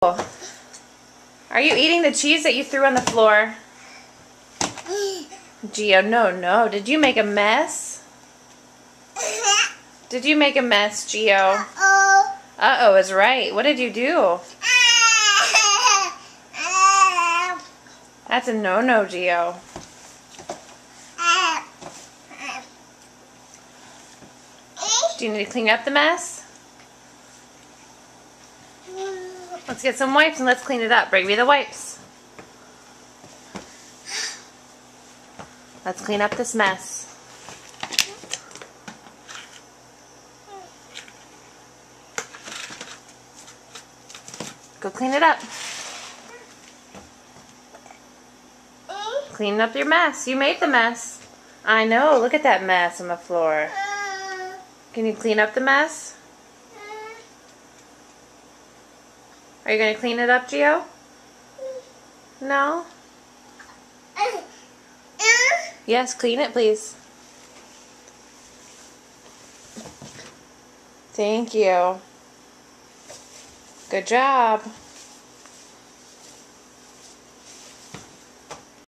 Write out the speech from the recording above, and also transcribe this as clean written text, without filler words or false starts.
Are you eating the cheese that you threw on the floor? Gio, no. Did you make a mess? Did you make a mess, Gio? Uh-oh is right. What did you do? That's a no-no, Gio. Do you need to clean up the mess? Let's get some wipes and let's clean it up. Bring me the wipes. Let's clean up this mess. Go clean it up. Clean up your mess. You made the mess. I know. Look at that mess on the floor. Can you clean up the mess? Are you going to clean it up, Gio? No? Yes, clean it, please. Thank you. Good job.